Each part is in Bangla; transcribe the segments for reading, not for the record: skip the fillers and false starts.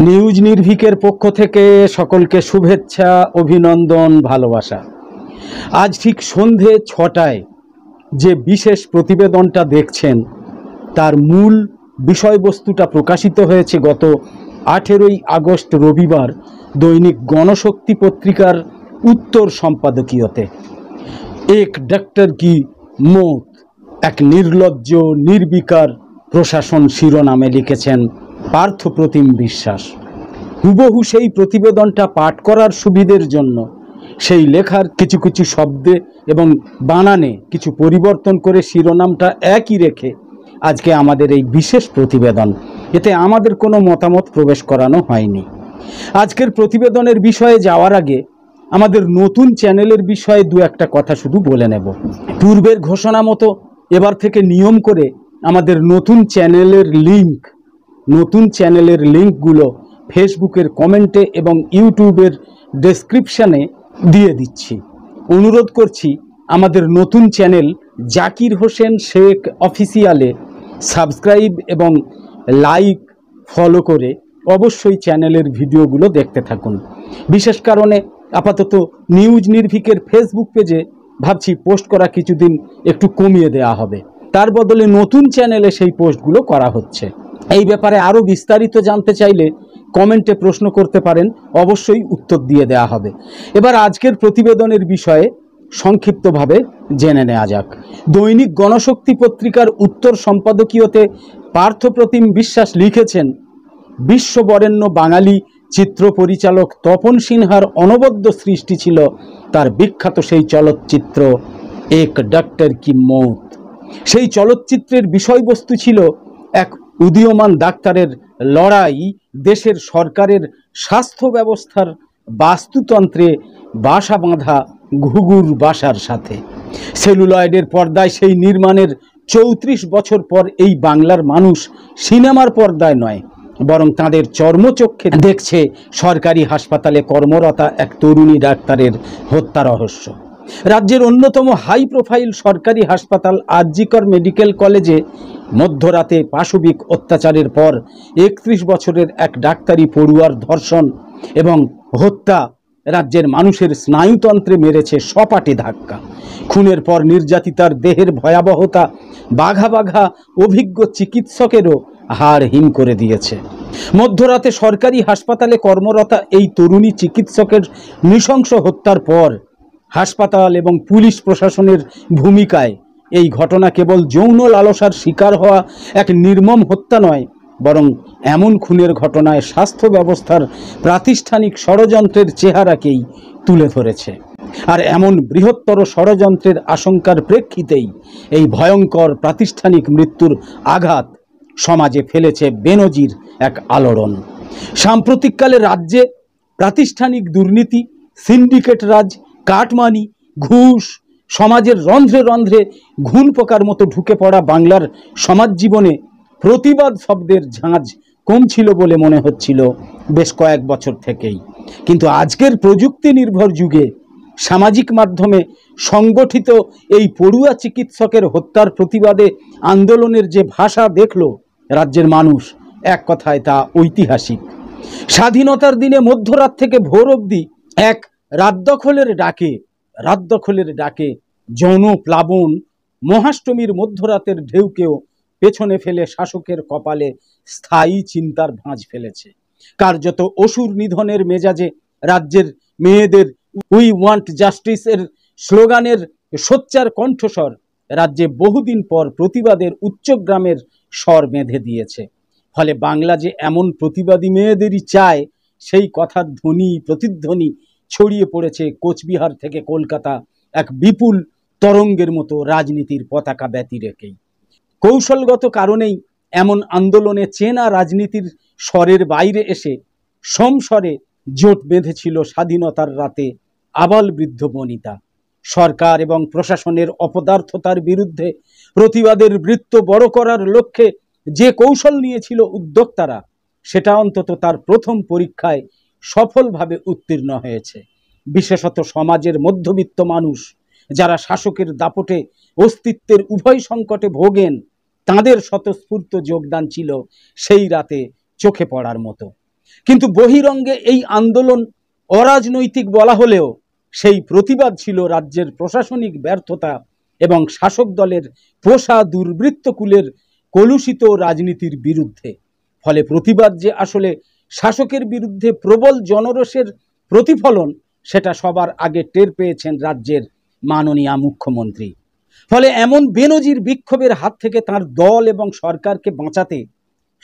নিউজ নির্ভীকের পক্ষ থেকে সকলকে শুভেচ্ছা, অভিনন্দন, ভালোবাসা। আজ ঠিক সন্ধে 6টায় যে বিশেষ প্রতিবেদনটা দেখছেন তার মূল বিষয়বস্তুটা প্রকাশিত হয়েছে গত 18ই আগস্ট রবিবার দৈনিক গণশক্তি পত্রিকার উত্তর সম্পাদকীয়তে। এক ডক্টর কি মৌত, এক নির্লজ্জ নির্বিকার প্রশাসন শিরোনামে লিখেছেন পার্থপ্রতিম বিশ্বাস। হুবহু সেই প্রতিবেদনটা পাঠ করার সুবিধের জন্য সেই লেখার কিছু কিছু শব্দে এবং বানানে কিছু পরিবর্তন করে শিরোনামটা একই রেখে আজকে আমাদের এই বিশেষ প্রতিবেদন। এতে আমাদের কোনো মতামত প্রবেশ করানো হয়নি। আজকের প্রতিবেদনের বিষয়ে যাওয়ার আগে আমাদের নতুন চ্যানেলের বিষয়ে দু একটা কথা শুধু বলে নেব। পূর্বের ঘোষণা মতো এবার থেকে নিয়ম করে আমাদের নতুন চ্যানেলের লিঙ্কগুলো ফেসবুকের কমেন্টে এবং ইউটিউবের ডেসক্রিপশানে দিয়ে দিচ্ছি। অনুরোধ করছি আমাদের নতুন চ্যানেল জাকির হোসেন শেখ অফিসিয়ালে সাবস্ক্রাইব এবং লাইক ফলো করে অবশ্যই চ্যানেলের ভিডিওগুলো দেখতে থাকুন। বিশেষ কারণে আপাতত নিউজ নির্ভীকের ফেসবুক পেজে ভাবছি পোস্ট করা কিছুদিন একটু কমিয়ে দেওয়া হবে, তার বদলে নতুন চ্যানেলে সেই পোস্টগুলো করা হচ্ছে। এই ব্যাপারে আরও বিস্তারিত জানতে চাইলে কমেন্টে প্রশ্ন করতে পারেন, অবশ্যই উত্তর দিয়ে দেওয়া হবে। এবার আজকের প্রতিবেদনের বিষয়ে সংক্ষিপ্তভাবে জেনে নেওয়া যাক। দৈনিক গণশক্তি পত্রিকার উত্তর সম্পাদকীয়তে পার্থপ্রতিম বিশ্বাস লিখেছেন, বিশ্ববরেণ্য বাঙালি চিত্র পরিচালক তপন সিনহার অনবদ্য সৃষ্টি ছিল তার বিখ্যাত সেই চলচ্চিত্র এক ডক্টর কি মৌত। সেই চলচ্চিত্রের বিষয়বস্তু ছিল এক উদীয়মান ডাক্তারের লড়াই দেশের সরকারের স্বাস্থ্য ব্যবস্থার বাস্তুতন্ত্রে বাসা বাঁধা ঘুঘুর বাসার সাথে। সেলুলয়েডের পর্দায় সেই নির্মাণের 34 বছর পর এই বাংলার মানুষ সিনেমার পর্দায় নয়, বরং তাদের চর্মচক্ষে দেখছে সরকারি হাসপাতালে কর্মরতা এক তরুণী ডাক্তারের হত্যা রহস্য। রাজ্যের অন্যতম হাই প্রোফাইল সরকারি হাসপাতাল আরজিকর মেডিকেল কলেজে মধ্যরাতে পাশবিক অত্যাচারের পর 31 বছরের এক ডাক্তারি পড়ুয়ার ধর্ষণ এবং হত্যা রাজ্যের মানুষের স্নায়ুতন্ত্রে মেরেছে সপাটে ধাক্কা। খুনের পর নির্যাতিতার দেহের ভয়াবহতা বাঘা বাঘা অভিজ্ঞ চিকিৎসকেরও হাড় হিম করে দিয়েছে। মধ্যরাতে সরকারি হাসপাতালে কর্মরতা এই তরুণী চিকিৎসকের নৃশংস হত্যার পর হাসপাতাল এবং পুলিশ প্রশাসনের ভূমিকায় এই ঘটনা কেবল যৌন লালসার শিকার হওয়া এক নির্মম হত্যা নয়, বরং এমন খুনের ঘটনায় স্বাস্থ্য ব্যবস্থার প্রাতিষ্ঠানিক ষড়যন্ত্রের চেহারাকেই তুলে ধরেছে। আর এমন বৃহত্তর ষড়যন্ত্রের আশঙ্কার প্রেক্ষিতেই এই ভয়ঙ্কর প্রাতিষ্ঠানিক মৃত্যুর আঘাত সমাজে ফেলেছে বেনজির এক আলোড়ন। সাম্প্রতিককালে রাজ্যে প্রাতিষ্ঠানিক দুর্নীতি, সিন্ডিকেট রাজ, কাটমানি, ঘুষ সমাজের রন্ধ্রে রন্ধ্রে ঘুণ পোকার মতো ঢুকে পড়া বাংলার সমাজ জীবনে প্রতিবাদ শব্দের ঝাঁঝ কমছিল বলে মনে হচ্ছিল বেশ কয়েক বছর থেকেই। কিন্তু আজকের প্রযুক্তি নির্ভর যুগে সামাজিক মাধ্যমে সংগঠিত এই পড়ুয়া চিকিৎসকের হত্যার প্রতিবাদে আন্দোলনের যে ভাষা দেখল রাজ্যের মানুষ, এক কথায় তা ঐতিহাসিক। স্বাধীনতার দিনে মধ্যরাত থেকে ভোর অবধি এক রাত দখলের ডাকে জনপ্লাবন মহাষ্টমীর মধ্যরাতের ঢেউকেও পেছনে ফেলে শাসকের কপালে স্থায়ী চিন্তার ভাঁজ ফেলেছে। কার্যত অসুর নিধনের মেজাজে রাজ্যের মেয়েদের উই ওয়ান্ট জাস্টিস এর স্লোগানের সোচ্চার কণ্ঠস্বর রাজ্যে বহুদিন পর প্রতিবাদের উচ্চগ্রামের স্বর বেঁধে দিয়েছে। ফলে বাংলা যে এমন প্রতিবাদী মেয়েদেরই চায় সেই কথার ধ্বনি প্রতিধ্বনি ছড়িয়ে পড়েছে কোচবিহার থেকে কলকাতা এক বিপুল তরঙ্গের মতো রাজনীতির পতাকা ব্যতি রেখেই। কৌশলগত কারণেই এমন আন্দোলনে চেনা রাজনীতির স্বরের বাইরে এসে সমস্বরে জোট বেঁধেছিল স্বাধীনতার রাতে আবাল বৃদ্ধ বনিতা। সরকার এবং প্রশাসনের অপদার্থতার বিরুদ্ধে প্রতিবাদের বৃত্ত বড় করার লক্ষ্যে যে কৌশল নিয়েছিল উদ্যোক্তারা, সেটা অন্তত তার প্রথম পরীক্ষায় সফলভাবে উত্তীর্ণ হয়েছে। বিশেষত সমাজের মধ্যবিত্ত মানুষ যারা শাসকের দাপটে অস্তিত্বের উভয় সংকটে ভোগেন, তাদের স্বতঃস্ফূর্ত যোগদান ছিল সেই রাতে চোখে পড়ার মতো। কিন্তু বহিরঙ্গে এই আন্দোলন অরাজনৈতিক বলা হলেও সেই প্রতিবাদ ছিল রাজ্যের প্রশাসনিক ব্যর্থতা এবং শাসক দলের পোষা দুর্বৃত্তকুলের কলুষিত রাজনীতির বিরুদ্ধে। ফলে প্রতিবাদ যে আসলে শাসকের বিরুদ্ধে প্রবল জনরোষের প্রতিফলন, সেটা সবার আগে টের পেয়েছেন রাজ্যের মাননীয় মুখ্যমন্ত্রী। ফলে এমন বেনজির বিক্ষোভের হাত থেকে তার দল এবং সরকারকে বাঁচাতে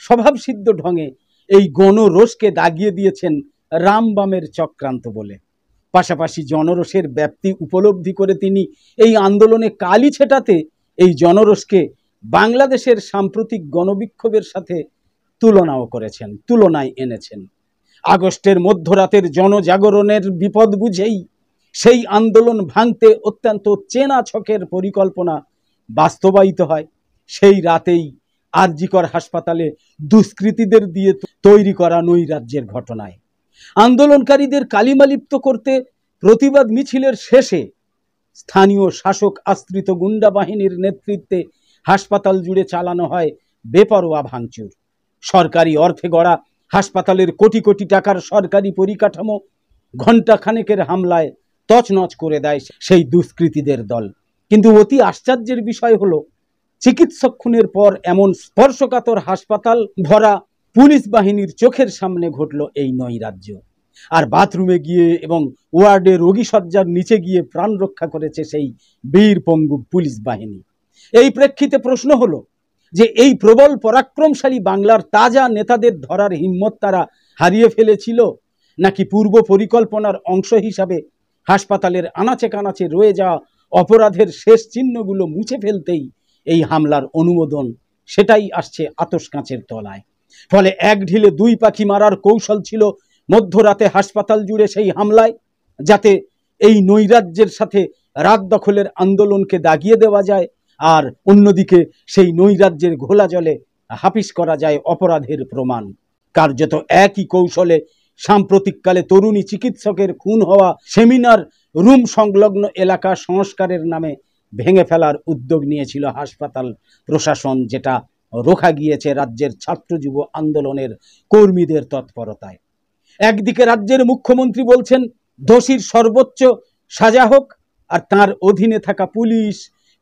স্বভাবসিদ্ধ ঢঙে এই গণরোষকে দাগিয়ে দিয়েছেন রামবামের চক্রান্ত বলে। পাশাপাশি জনরোষের ব্যাপ্তি উপলব্ধি করে তিনি এই আন্দোলনে কালি ছেটাতে এই জনরোষকে বাংলাদেশের সাম্প্রতিক গণবিক্ষোভের সাথে তুলনায় এনেছেন। আগস্টের মধ্যরাতের জনজাগরণের বিপদ বুঝেই সেই আন্দোলন ভাঙতে অত্যন্ত চেনা ছকের পরিকল্পনা বাস্তবায়িত হয়। সেই রাতেই আরজিকর হাসপাতালে দুষ্কৃতীদের দিয়ে তৈরি করা নৈরাজ্যের ঘটনায় আন্দোলনকারীদের কালিমালিপ্ত করতে প্রতিবাদ মিছিলের শেষে স্থানীয় শাসক আশ্রিত গুন্ডা বাহিনীর নেতৃত্বে হাসপাতাল জুড়ে চালানো হয় বেপরোয়া ভাঙচুর। সরকারি অর্থে গড়া হাসপাতালের কোটি কোটি টাকার সরকারি পরিকাঠামো ঘণ্টাখানেকের হামলায় তছনছ করে দেয় সেই দুষ্কৃতীদের দল। কিন্তু অতি আশ্চর্যের বিষয় হলো, চিকিৎসক খুনের পর এমন স্পর্শকাতর হাসপাতাল ভরা পুলিশ বাহিনীর চোখের সামনে ঘটল এই নৈরাজ্য। আর বাথরুমে গিয়ে এবং ওয়ার্ডে রোগী শয্যার নিচে গিয়ে প্রাণ রক্ষা করেছে সেই বীর পঙ্গু পুলিশ বাহিনী। এই প্রেক্ষিতে প্রশ্ন হলো যে এই প্রবল পরাক্রমশালী বাংলার তাজা নেতাদের ধরার হিম্মত তারা হারিয়ে ফেলেছিল, নাকি পূর্ব পরিকল্পনার অংশ হিসাবে হাসপাতালের আনাচে কানাচে রয়ে যাওয়া অপরাধের শেষ চিহ্নগুলো মুছে ফেলতেই এই হামলার অনুমোদন, সেটাই আসছে আতশ কাঁচের তলায়। ফলে এক ঢিলে দুই পাখি মারার কৌশল ছিল মধ্যরাতে হাসপাতাল জুড়ে সেই হামলায়, যাতে এই নৈরাজ্যের সাথে রাত দখলের আন্দোলনকে দাগিয়ে দেওয়া যায়, আর অন্যদিকে সেই নৈরাজ্যের ঘোলা জলে হাফিস করা যায় অপরাধের প্রমাণ। কার্যত একই কৌশলে সাম্প্রতিককালে তরুণী চিকিৎসকের খুন হওয়া সেমিনার রুম সংলগ্ন এলাকা সংস্কারের নামে ভেঙে ফেলার উদ্যোগ নিয়েছিল হাসপাতাল প্রশাসন, যেটা রোখা গিয়েছে রাজ্যের ছাত্র যুব আন্দোলনের কর্মীদের তৎপরতায়। একদিকে রাজ্যের মুখ্যমন্ত্রী বলছেন দোষীর সর্বোচ্চ সাজা হোক, আর তার অধীনে থাকা পুলিশ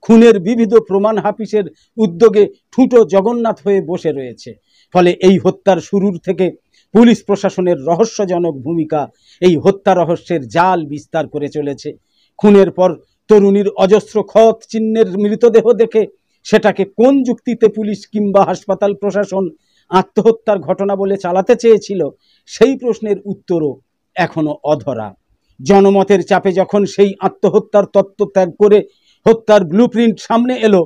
খুনের বিবিধ প্রমাণ হাফিসের উদ্যোগে ঠুঁটো জগন্নাথ হয়ে বসে রয়েছে। ফলে এই হত্যার শুরুর থেকে পুলিশ প্রশাসনের রহস্যজনক ভূমিকা এই হত্যা রহস্যের জাল বিস্তার করে চলেছে। খুনের পর তরুণীর অজস্র ক্ষত চিহ্নের মৃতদেহ দেখে সেটাকে কোন যুক্তিতে পুলিশ কিংবা হাসপাতাল প্রশাসন আত্মহত্যার ঘটনা বলে চালাতে চেয়েছিল, সেই প্রশ্নের উত্তরও এখনো অধরা। জনমতের চাপে যখন সেই আত্মহত্যার তত্ত্ব ত্যাগ করে হত্যার ব্লুপ্রিন্ট সামনে এলো,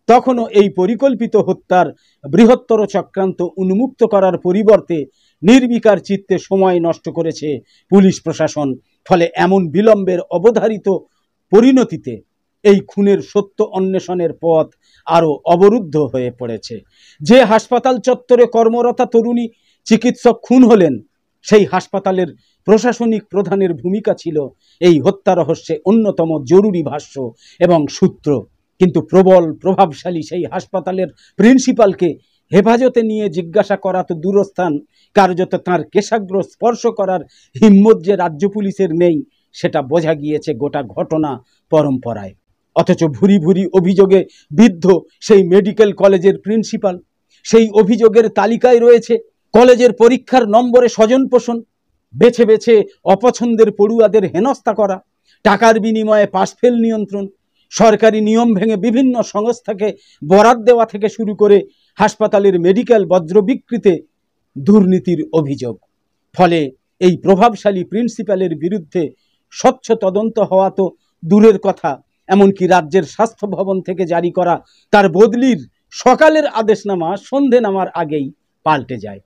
তখনও এই পরিকল্পিত হত্যার বৃহত্তর চক্রান্ত উন্মুক্ত করার পরিবর্তে নির্বিকার চিত্তে সময় নষ্ট করেছে পুলিশ প্রশাসন। ফলে এমন বিলম্বের অবধারিত পরিণতিতে এই খুনের সত্য অন্বেষণের পথ আরও অবরুদ্ধ হয়ে পড়েছে। যে হাসপাতাল চত্বরে কর্মরতা তরুণী চিকিৎসক খুন হলেন, সেই হাসপাতালের প্রশাসনিক প্রধানের ভূমিকা ছিল এই হত্যা রহস্যে অন্যতম জরুরি ভাষ্য এবং সূত্র। কিন্তু প্রবল প্রভাবশালী সেই হাসপাতালের প্রিন্সিপালকে হেফাজতে নিয়ে জিজ্ঞাসা করা তো দূরস্থান, কার্যত তাঁর কেশাগ্র স্পর্শ করার হিম্মত যে রাজ্য পুলিশের নেই, সেটা বোঝা গিয়েছে গোটা ঘটনা পরম্পরায়। অথচ ভুরি ভুরি অভিযোগে বিদ্ধ সেই মেডিকেল কলেজের প্রিন্সিপাল, সেই অভিযোগের তালিকায় রয়েছে কলেজের পরীক্ষার নম্বরে স্বজন পোষণ, বেছে বেছে অপছন্দের পড়ুয়াদের হেনস্থা করা, টাকার বিনিময়ে পাসফেল নিয়ন্ত্রণ, সরকারি নিয়ম ভেঙে বিভিন্ন সংস্থাকে বরাদ দেওয়া থেকে শুরু করে হাসপাতালের মেডিকেল বজ্র বিক্রিতে দুর্নীতির অভিযোগ। ফলে এই প্রভাবশালী প্রিন্সিপালের বিরুদ্ধে স্বচ্ছ তদন্ত হওয়া তো দূরের কথা, এমনকি রাজ্যের স্বাস্থ্য ভবন থেকে জারি করা তার বদলির সকালের আদেশনামা সন্ধে নামার আগেই পাল্টে যায়।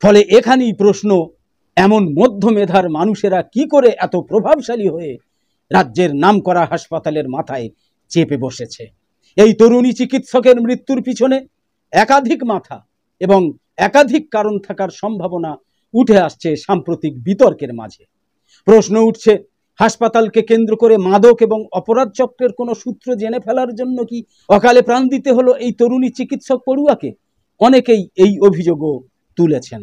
ফলে এখানেই প্রশ্ন, এমন মধ্যমেধার মানুষেরা কি করে এত প্রভাবশালী হয়ে রাজ্যের নামকরা হাসপাতালের মাথায় চেপে বসেছে? এই তরুণী চিকিৎসকের মৃত্যুর পিছনে একাধিক মাথা এবং একাধিক কারণ থাকার সম্ভাবনা উঠে আসছে সাম্প্রতিক বিতর্কের মাঝে। প্রশ্ন উঠছে, হাসপাতালকে কেন্দ্র করে মাদক এবং অপরাধ চক্রের কোনো সূত্র জেনে ফেলার জন্য কি অকালে প্রাণ দিতে হলো এই তরুণী চিকিৎসক পড়ুয়াকে? অনেকেই এই অভিযোগও তুলেছেন।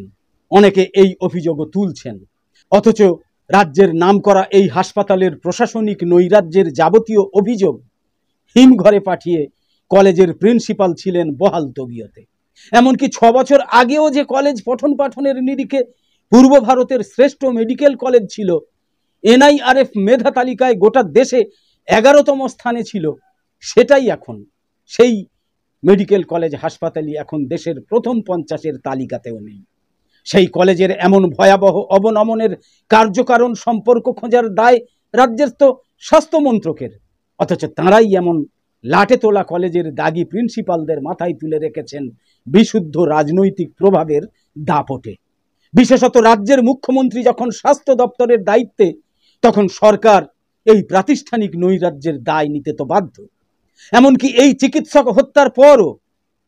অনেকে এই অভিযোগও তুলছেন। অথচ রাজ্যের নামকরা এই হাসপাতালের প্রশাসনিক নৈরাজ্যের যাবতীয় অভিযোগ হিমঘরে পাঠিয়ে কলেজের প্রিন্সিপাল ছিলেন বহাল তবিয়তে। এমনকি 6 বছর আগেও যে কলেজ পঠন পাঠনের নিরিখে পূর্ব ভারতের শ্রেষ্ঠ মেডিকেল কলেজ ছিল, NIRF মেধা তালিকায় গোটা দেশে 11তম স্থানে ছিল, সেটাই এখন সেই মেডিকেল কলেজ হাসপাতালই এখন দেশের প্রথম 50-এর তালিকাতেও নেই। সেই কলেজের এমন ভয়াবহ অবনমনের কার্যকারণ সম্পর্ক খোঁজার দায় রাজ্যের তো স্বাস্থ্য মন্ত্রকের, অথচ তাঁরাই এমন লাটে তোলা কলেজের দাগি প্রিন্সিপালদের মাথায় তুলে রেখেছেন বিশুদ্ধ রাজনৈতিক প্রভাবের দাপটে। বিশেষত রাজ্যের মুখ্যমন্ত্রী যখন স্বাস্থ্য দপ্তরের দায়িত্বে, তখন সরকার এই প্রাতিষ্ঠানিক নৈরাজ্যের দায় নিতে তো বাধ্য। এমনকি এই চিকিৎসক হত্যার পরও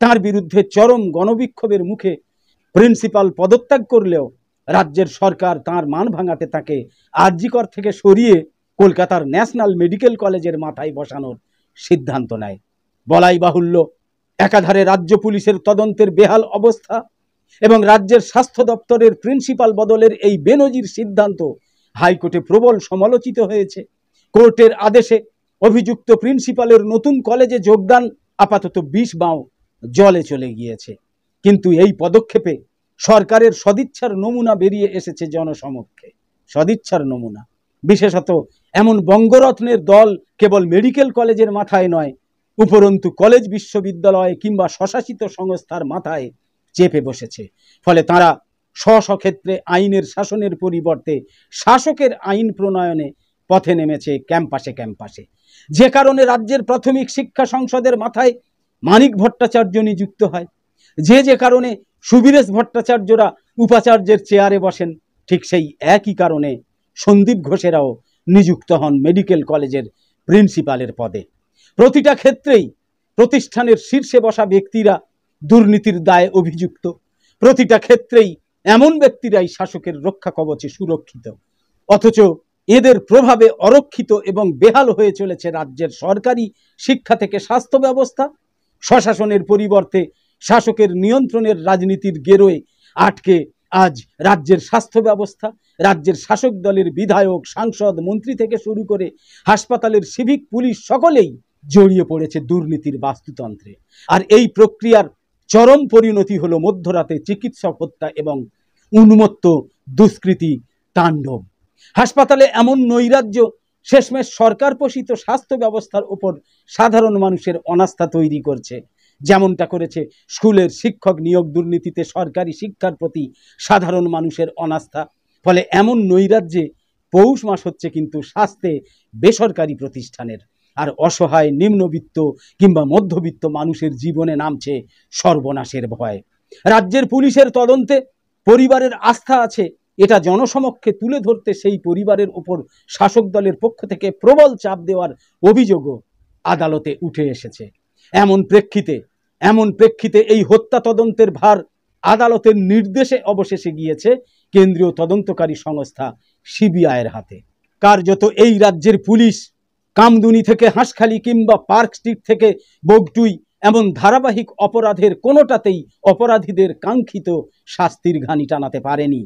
তার বিরুদ্ধে চরম গণবিক্ষোভের মুখে প্রিন্সিপাল পদত্যাগ করলেও রাজ্যের সরকার তার মান ভাঙাতে তাকে আরজিকর থেকে সরিয়ে কলকাতার ন্যাশনাল মেডিকেল কলেজের মাথায় বসানোর সিদ্ধান্ত নেয়। বলাই বাহুল্য, একাধারে রাজ্য পুলিশের তদন্তের বেহাল অবস্থা এবং রাজ্যের স্বাস্থ্য দপ্তরের প্রিন্সিপাল বদলের এই বেনজির সিদ্ধান্ত হাইকোর্টে প্রবল সমালোচিত হয়েছে। কোর্টের আদেশে অভিযুক্ত প্রিন্সিপালের নতুন কলেজে যোগদান আপাতত 20 বাও জলে চলে গিয়েছে। কিন্তু এই পদক্ষেপে সরকারের সদিচ্ছার নমুনা বেরিয়ে এসেছে জনসমক্ষে। সদিচ্ছার নমুনা, বিশেষত এমন বঙ্গরত্নের দল কেবল মেডিকেল কলেজের মাথায় নয়, উপরন্তু কলেজ, বিশ্ববিদ্যালয় কিংবা স্বশাসিত সংস্থার মাথায় চেপে বসেছে। ফলে তারা স্ব ক্ষেত্রে আইনের শাসনের পরিবর্তে শাসকের আইন প্রণয়নে পথে নেমেছে ক্যাম্পাসে ক্যাম্পাসে। যে কারণে রাজ্যের প্রাথমিক শিক্ষা সংসদের মাথায় মানিক ভট্টাচার্য নিযুক্ত হয়, যে কারণে সুবীরেশ ভট্টাচার্যরা উপাচার্যের চেয়ারে বসেন, ঠিক সেই একই কারণে সন্দীপ ঘোষেরাও নিযুক্ত হন মেডিকেল কলেজের প্রিন্সিপালের পদে। প্রতিটা ক্ষেত্রেই প্রতিষ্ঠানের শীর্ষে বসা ব্যক্তিরা দুর্নীতির দায়ে অভিযুক্ত। প্রতিটা ক্ষেত্রেই এমন ব্যক্তিরাই শাসকের রক্ষা কবচে সুরক্ষিত। অথচ এদের প্রভাবে অরক্ষিত এবং বেহাল হয়ে চলেছে রাজ্যের সরকারি শিক্ষা থেকে স্বাস্থ্য ব্যবস্থা। স্বশাসনের পরিবর্তে শাসকের নিয়ন্ত্রণের রাজনীতির গেরোয় আটকে আজ রাজ্যের স্বাস্থ্য ব্যবস্থা। রাজ্যের শাসক দলের বিধায়ক, সাংসদ, মন্ত্রী থেকে শুরু করে হাসপাতালের সিভিক, পুলিশ সকলেই জড়িয়ে পড়েছে দুর্নীতির বাস্তুতন্ত্রে। আর এই প্রক্রিয়ার চরম পরিণতি হলো মধ্যরাতে চিকিৎসক হত্যা এবং উন্মত্ত দুষ্কৃতি তাণ্ডব। হাসপাতালে এমন নৈরাজ্য শেষমেশ সরকার পোষিত স্বাস্থ্য ব্যবস্থার উপর সাধারণ মানুষের অনাস্থা তৈরি করছে, যেমনটা করেছে স্কুলের শিক্ষক নিয়োগ দুর্নীতিতে সরকারি শিক্ষার প্রতি সাধারণ মানুষের অনাস্থা। ফলে এমন নৈরাজ্যে পৌষ মাস হচ্ছে কিন্তু স্বাস্থ্যে বেসরকারি প্রতিষ্ঠানের, আর অসহায় নিম্নবিত্ত কিংবা মধ্যবিত্ত মানুষের জীবনে নামছে সর্বনাশের ভয়। রাজ্যের পুলিশের তদন্তে পরিবারের আস্থা আছে, এটা জনসমক্ষে তুলে ধরতে সেই পরিবারের উপর শাসক দলের পক্ষ থেকে প্রবল চাপ দেওয়ার অভিযোগও আদালতে উঠে এসেছে। এমন প্রেক্ষিতে এই হত্যা তদন্তের ভার আদালতের নির্দেশে অবশেষে গিয়েছে কেন্দ্রীয় তদন্তকারী সংস্থা সিবিআইয়ের হাতে। কার্যত এই রাজ্যের পুলিশ কামদুনি থেকে হাঁসখালি কিংবা পার্ক স্ট্রিট থেকে বগটুই এমন ধারাবাহিক অপরাধের কোনোটাতেই অপরাধীদের কাঙ্ক্ষিত শাস্তির ঘানি টানাতে পারেনি।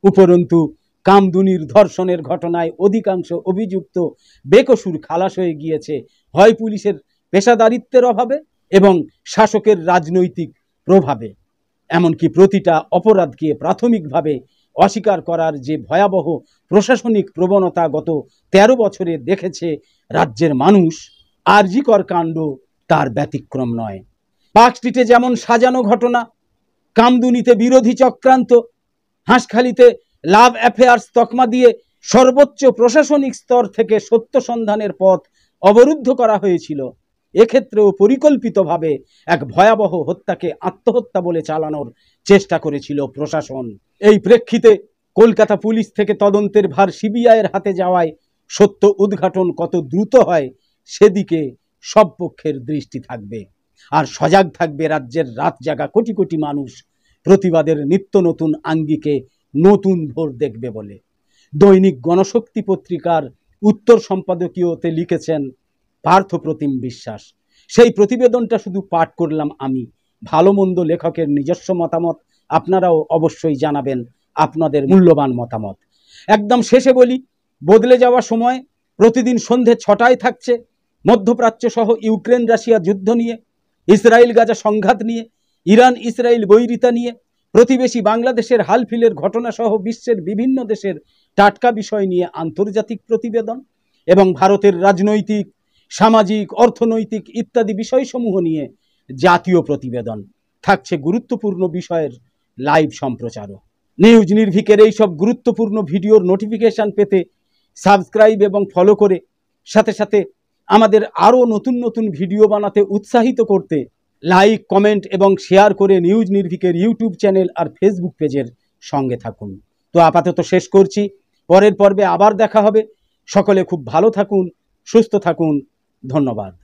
উপরন্তু কামদুনির ধর্ষণের ঘটনায় অধিকাংশ অভিযুক্ত বেকসুর খালাস হয়ে গিয়েছে হয় পুলিশের পেশাদারিত্বের অভাবে এবং শাসকের রাজনৈতিক প্রভাবে। এমনকি প্রতিটা অপরাধকে প্রাথমিকভাবে অস্বীকার করার যে ভয়াবহ প্রশাসনিক প্রবণতা গত 13 বছরে দেখেছে রাজ্যের মানুষ, আরজিকর কাণ্ড তার ব্যতিক্রম নয়। পার্ক স্ট্রিটে যেমন সাজানো ঘটনা, কামদুনিতে বিরোধী চক্রান্ত, হাঁসখালিতে লাভ অ্যাফেয়ার্স তকমা দিয়ে সর্বোচ্চ প্রশাসনিক স্তর থেকে সত্য সন্ধানের পথ অবরুদ্ধ করা হয়েছিল, এক্ষেত্রেও পরিকল্পিতভাবে এক ভয়াবহ হত্যাকে আত্মহত্যা বলে চালানোর চেষ্টা করেছিল প্রশাসন। এই প্রেক্ষিতে কলকাতা পুলিশ থেকে তদন্তের ভার সিবিআইয়ের হাতে যাওয়ায় সত্য উদ্ঘাটন কত দ্রুত হয় সেদিকে সব পক্ষের দৃষ্টি থাকবে। আর সজাগ থাকবে রাজ্যের রাত জাগা কোটি কোটি মানুষ, প্রতিবাদের নিত্য নতুন আঙ্গিকে নতুন ভোর দেখবে বলে। দৈনিক গণশক্তি পত্রিকার উত্তর সম্পাদকীয়তে লিখেছেন পার্থপ্রতিম বিশ্বাস। সেই প্রতিবেদনটা শুধু পাঠ করলাম আমি। ভালো মন্দ লেখকের নিজস্ব মতামত আপনারাও অবশ্যই জানাবেন আপনাদের মূল্যবান মতামত। একদম শেষে বলি, বদলে যাওয়া সময় প্রতিদিন সন্ধে 6টায় থাকছে মধ্যপ্রাচ্য সহ ইউক্রেন রাশিয়া যুদ্ধ নিয়ে, ইসরায়েল গাজা সংঘাত নিয়ে, ইরান ইসরায়েল বৈরিতা নিয়ে, প্রতিবেশী বাংলাদেশের হালফিলের ঘটনা সহ বিশ্বের বিভিন্ন দেশের টাটকা বিষয় নিয়ে আন্তর্জাতিক প্রতিবেদন এবং ভারতের রাজনৈতিক, সামাজিক, অর্থনৈতিক ইত্যাদি বিষয়সমূহ নিয়ে জাতীয় প্রতিবেদন থাকছে। গুরুত্বপূর্ণ বিষয়ের লাইভ সম্প্রচারও। নিউজ নির্ভীকের এই সব গুরুত্বপূর্ণ ভিডিওর নোটিফিকেশন পেতে সাবস্ক্রাইব এবং ফলো করে সাথে সাথে আমাদের আরও নতুন নতুন ভিডিও বানাতে উৎসাহিত করতে লাইক, কমেন্ট এবং শেয়ার করে নিউজ নির্ভীকের ইউটিউব চ্যানেল আর ফেসবুক পেজের সঙ্গে থাকুন। তো আপাতত শেষ করছি, পরের পর্বে আবার দেখা হবে। সকলে খুব ভালো থাকুন, সুস্থ থাকুন। ধন্যবাদ।